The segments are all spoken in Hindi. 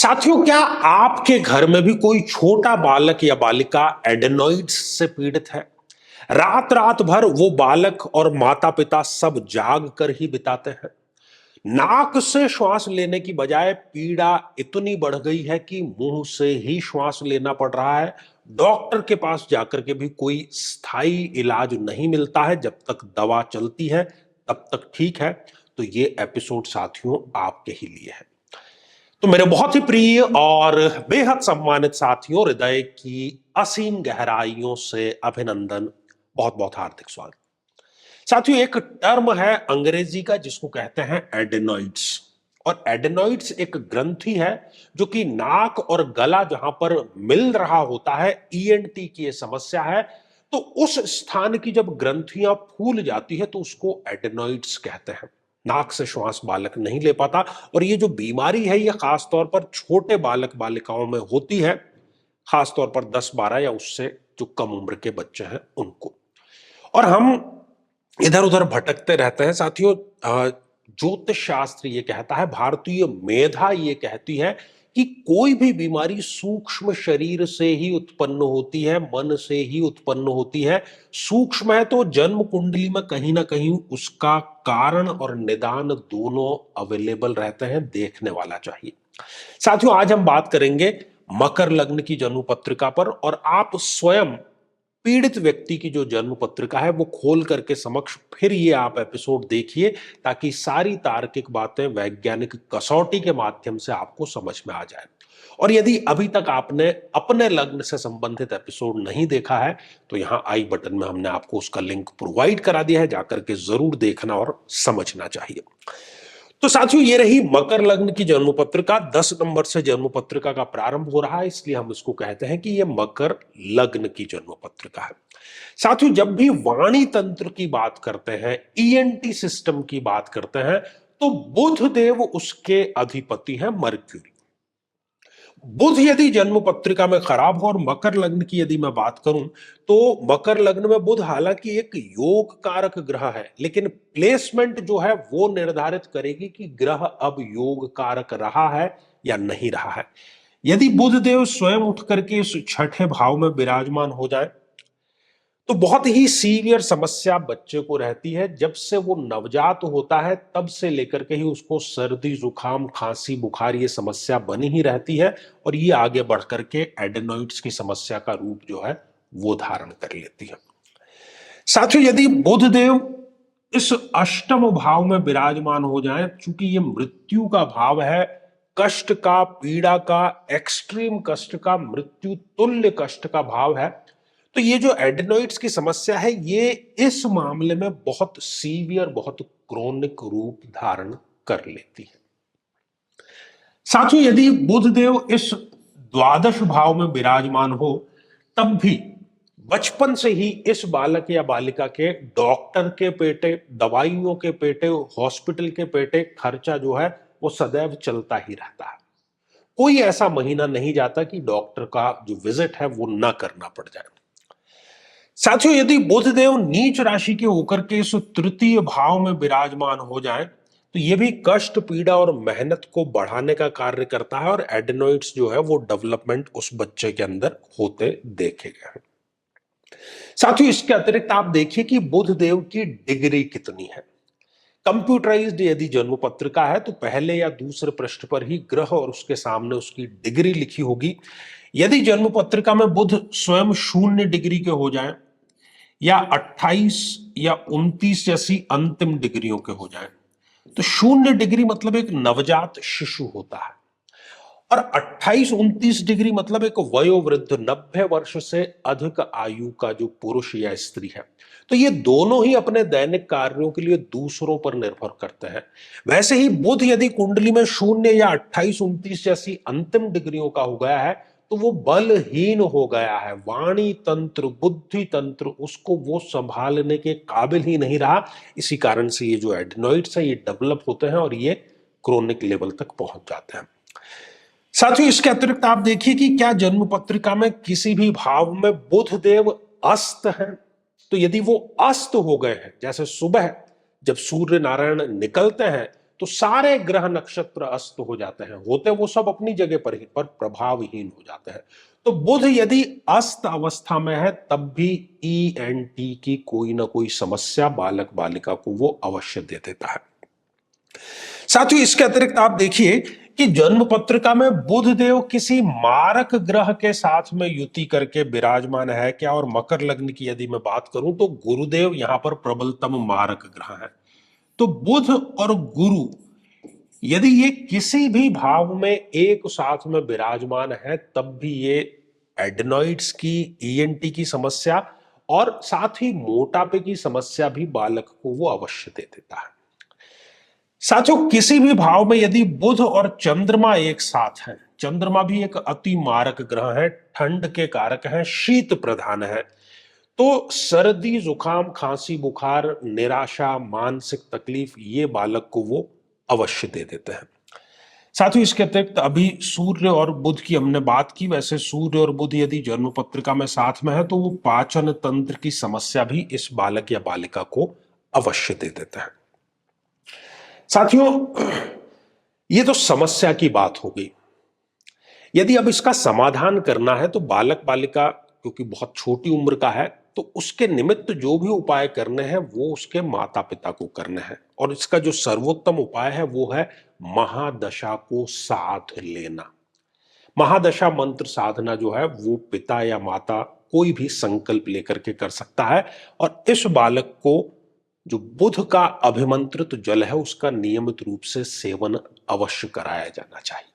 साथियों, क्या आपके घर में भी कोई छोटा बालक या बालिका एडेनोइड्स से पीड़ित है? रात रात भर वो बालक और माता पिता सब जाग कर ही बिताते हैं। नाक से श्वास लेने की बजाय पीड़ा इतनी बढ़ गई है कि मुंह से ही श्वास लेना पड़ रहा है। डॉक्टर के पास जाकर के भी कोई स्थायी इलाज नहीं मिलता है। जब तक दवा चलती है तब तक ठीक है। तो ये एपिसोड साथियों आपके ही लिए है। तो मेरे बहुत ही प्रिय और बेहद सम्मानित साथियों, हृदय की असीम गहराइयों से अभिनंदन, बहुत बहुत हार्दिक स्वागत। साथियों, एक टर्म है अंग्रेजी का जिसको कहते हैं एडेनोइड्स। और एडेनोइड्स एक ग्रंथि है जो कि नाक और गला जहां पर मिल रहा होता है, ईएनटी की ये समस्या है। तो उस स्थान की जब ग्रंथियां फूल जाती है तो उसको एडेनोइड्स कहते हैं। नाक से श्वास बालक नहीं ले पाता। और ये जो बीमारी है ये खासतौर पर छोटे बालक बालिकाओं में होती है, खासतौर पर 10-12 या उससे जो कम उम्र के बच्चे हैं उनको। और हम इधर उधर भटकते रहते हैं साथियों। ज्योतिष शास्त्र ये कहता है, भारतीय मेधा ये कहती है कि कोई भी बीमारी सूक्ष्म शरीर से ही उत्पन्न होती है, मन से ही उत्पन्न होती है। सूक्ष्म है तो जन्म कुंडली में कहीं ना कहीं उसका कारण और निदान दोनों अवेलेबल रहते हैं, देखने वाला चाहिए। साथियों, आज हम बात करेंगे मकर लग्न की जन्म पत्रिका पर। और आप स्वयं पीड़ित व्यक्ति की जो जन्म पत्रिका है वो खोल करके समक्ष फिर ये आप एपिसोड देखिए, ताकि सारी तार्किक बातें वैज्ञानिक कसौटी के माध्यम से आपको समझ में आ जाए। और यदि अभी तक आपने अपने लग्न से संबंधित एपिसोड नहीं देखा है तो यहां आई बटन में हमने आपको उसका लिंक प्रोवाइड करा दिया है, जाकर के जरूर देखना और समझना चाहिए। तो साथियों, ये रही मकर लग्न की जन्म पत्रिका। 10 नंबर से जन्म पत्रिका का प्रारंभ हो रहा है, इसलिए हम इसको कहते हैं कि ये मकर लग्न की जन्म पत्रिका है। साथियों, जब भी वाणी तंत्र की बात करते हैं, ईएनटी सिस्टम की बात करते हैं, तो बुध देव उसके अधिपति हैं, मर्क्यूरी। बुध यदि जन्म पत्रिका में खराब हो, और मकर लग्न की यदि मैं बात करूं तो मकर लग्न में बुध हालांकि एक योग कारक ग्रह है, लेकिन प्लेसमेंट जो है वो निर्धारित करेगी कि ग्रह अब योग कारक रहा है या नहीं रहा है। यदि बुध देव स्वयं उठ करके इस छठे भाव में विराजमान हो जाए तो बहुत ही सीवियर समस्या बच्चे को रहती है। जब से वो नवजात होता है तब से लेकर के ही उसको सर्दी जुकाम खांसी बुखार ये समस्या बनी ही रहती है, और ये आगे बढ़ करके एडेनोइड्स की समस्या का रूप जो है वो धारण कर लेती है। साथियों, यदि बुध देव इस अष्टम भाव में विराजमान हो जाए, चूंकि ये मृत्यु का भाव है, कष्ट का, पीड़ा का, एक्सट्रीम कष्ट का, मृत्यु तुल्य कष्ट का भाव है, तो ये जो एडेनोइड्स की समस्या है ये इस मामले में बहुत सीवियर, बहुत क्रोनिक रूप धारण कर लेती है। साथियों, यदि बुध देव इस द्वादश भाव में विराजमान हो तब भी बचपन से ही इस बालक या बालिका के डॉक्टर के पेटे, दवाइयों के पेटे, हॉस्पिटल के पेटे खर्चा जो है वो सदैव चलता ही रहता है। कोई ऐसा महीना नहीं जाता कि डॉक्टर का जो विजिट है वो ना करना पड़ जाए। साथियों, यदि बुधदेव नीच राशि के होकर के इस तृतीय भाव में विराजमान हो जाए तो यह भी कष्ट, पीड़ा और मेहनत को बढ़ाने का कार्य करता है, और एडेनोइड्स जो है वो डेवलपमेंट उस बच्चे के अंदर होते देखे गए हैं। साथियों, इसके अतिरिक्त आप देखिए कि बुधदेव की डिग्री कितनी है। कंप्यूटराइज्ड यदि जन्म पत्रिका है तो पहले या दूसरे पृष्ठ पर ही ग्रह और उसके सामने उसकी डिग्री लिखी होगी। यदि जन्म पत्रिका में बुध स्वयं 0 डिग्री के हो जाए या 28 या 29 जैसी अंतिम डिग्रियों के हो जाए, तो 0 डिग्री मतलब एक नवजात शिशु होता है, और 28-29 डिग्री मतलब एक वयोवृद्ध 90 वर्ष से अधिक आयु का जो पुरुष या स्त्री है। तो ये दोनों ही अपने दैनिक कार्यों के लिए दूसरों पर निर्भर करते हैं। वैसे ही बुध यदि कुंडली में 0 या 28-29 जैसी अंतिम डिग्रियों का हो गया है तो वो बलहीन हो गया है। वाणी तंत्र, बुद्धि तंत्र उसको वो संभालने के काबिल ही नहीं रहा। इसी कारण से ये जो एडेनोइड्स है ये डेवलप होते हैं और ये क्रोनिक लेवल तक पहुंच जाते हैं। साथियों, इसके अतिरिक्त आप देखिए कि क्या जन्म पत्रिका में किसी भी भाव में बुध देव अस्त है, तो यदि वो अस्त हो गए हैं, जैसे सुबह जब सूर्य नारायण निकलते हैं तो सारे ग्रह नक्षत्र अस्त हो जाते हैं, होते वो सब अपनी जगह पर ही, पर प्रभावहीन हो जाते हैं। तो बुध यदि अस्त अवस्था में है तब भी ENT की कोई ना कोई समस्या बालक बालिका को वो अवश्य दे देता है। साथियों, इसके अतिरिक्त आप देखिए कि जन्म पत्रिका में बुध देव किसी मारक ग्रह के साथ में युति करके विराजमान है क्या, और मकर लग्न की यदि मैं बात करूं तो गुरुदेव यहां पर प्रबलतम मारक ग्रह है। तो बुध और गुरु यदि ये किसी भी भाव में एक साथ में विराजमान है तब भी ये एडेनॉइड्स की, ENT की समस्या और साथ ही मोटापे की समस्या भी बालक को वो अवश्य दे देता है। साथियों, किसी भी भाव में यदि बुध और चंद्रमा एक साथ हैं, चंद्रमा भी एक अति मारक ग्रह है, ठंड के कारक है, शीत प्रधान है, तो सर्दी, जुकाम, खांसी, बुखार, निराशा, मानसिक तकलीफ ये बालक को वो अवश्य दे देते हैं। साथियों, इसके अतिरिक्त अभी सूर्य और बुध की हमने बात की, वैसे सूर्य और बुध यदि जन्म पत्रिका में साथ में है तो वो पाचन तंत्र की समस्या भी इस बालक या बालिका को अवश्य दे देता है। साथियों, ये तो समस्या की बात हो गई। यदि अब इसका समाधान करना है तो बालक बालिका क्योंकि बहुत छोटी उम्र का है तो उसके निमित्त जो भी उपाय करने हैं वो उसके माता पिता को करने हैं, और इसका जो सर्वोत्तम उपाय है वो है महादशा को साथ लेना। महादशा मंत्र साधना जो है वो पिता या माता कोई भी संकल्प लेकर के कर सकता है, और इस बालक को जो बुध का अभिमंत्रित जल है उसका नियमित रूप से सेवन अवश्य कराया जाना चाहिए।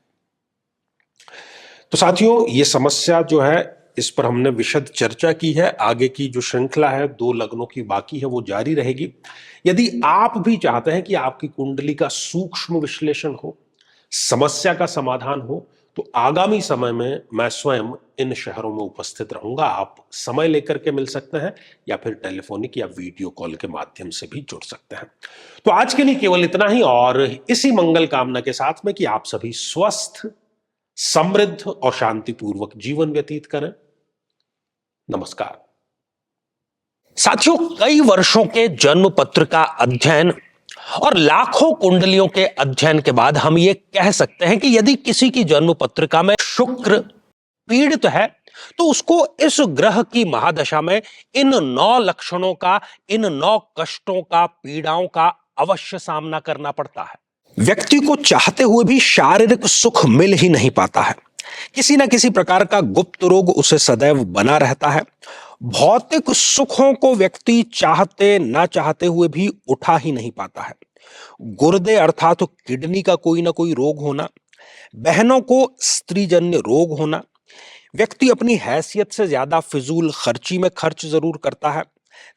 तो साथियों, ये समस्या जो है इस पर हमने विशद चर्चा की है। आगे की जो श्रृंखला है 2 लग्नों की बाकी है वो जारी रहेगी। यदि आप भी चाहते हैं कि आपकी कुंडली का सूक्ष्म विश्लेषण हो, समस्या का समाधान हो, तो आगामी समय में मैं स्वयं इन शहरों में उपस्थित रहूंगा। आप समय लेकर के मिल सकते हैं या फिर टेलीफोनिक या वीडियो कॉल के माध्यम से भी जुड़ सकते हैं। तो आज के लिए केवल इतना ही, और इसी मंगल कामना के साथ में कि आप सभी स्वस्थ, समृद्ध और शांतिपूर्वक जीवन व्यतीत करें। नमस्कार। साथियों, कई वर्षों के जन्म पत्र का अध्ययन और लाखों कुंडलियों के अध्ययन के बाद हम ये कह सकते हैं कि यदि किसी की जन्म पत्रिका में शुक्र पीड़ित है तो उसको इस ग्रह की महादशा में इन 9 लक्षणों का, इन 9 कष्टों का, पीड़ाओं का अवश्य सामना करना पड़ता है। व्यक्ति को चाहते हुए भी शारीरिक सुख मिल ही नहीं पाता है। किसी ना किसी प्रकार का गुप्त रोग उसे सदैव बना रहता है। भौतिक सुखों को व्यक्ति चाहते ना चाहते हुए भी उठा ही नहीं पाता है। गुर्दे अर्थात किडनी का कोई ना कोई रोग होना, बहनों को स्त्रीजन्य रोग होना, व्यक्ति अपनी हैसियत से ज्यादा फिजूल खर्ची में खर्च जरूर करता है,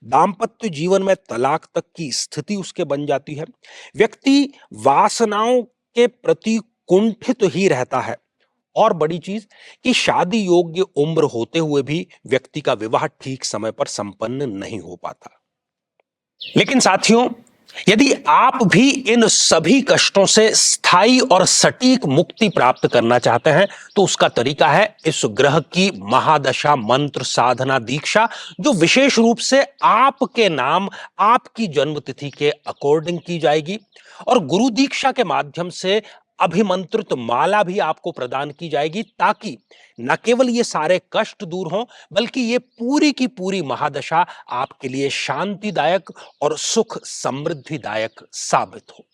दाम्पत्य जीवन में तलाक तक की स्थिति उसके बन जाती है, व्यक्ति वासनाओं के प्रति कुंठित ही रहता है, और बड़ी चीज कि शादी योग्य उम्र होते हुए भी व्यक्ति का विवाह ठीक समय पर संपन्न नहीं हो पाता। लेकिन साथियों, यदि आप भी इन सभी कष्टों से स्थायी और सटीक मुक्ति प्राप्त करना चाहते हैं तो उसका तरीका है इस ग्रह की महादशा मंत्र साधना दीक्षा, जो विशेष रूप से आपके नाम, आपकी जन्मतिथि के अकॉर्डिंग की जाएगी, और गुरु दीक्षा के माध्यम से अभिमंत्रित माला भी आपको प्रदान की जाएगी, ताकि न केवल ये सारे कष्ट दूर हों बल्कि ये पूरी की पूरी महादशा आपके लिए शांतिदायक और सुख समृद्धिदायक साबित हो।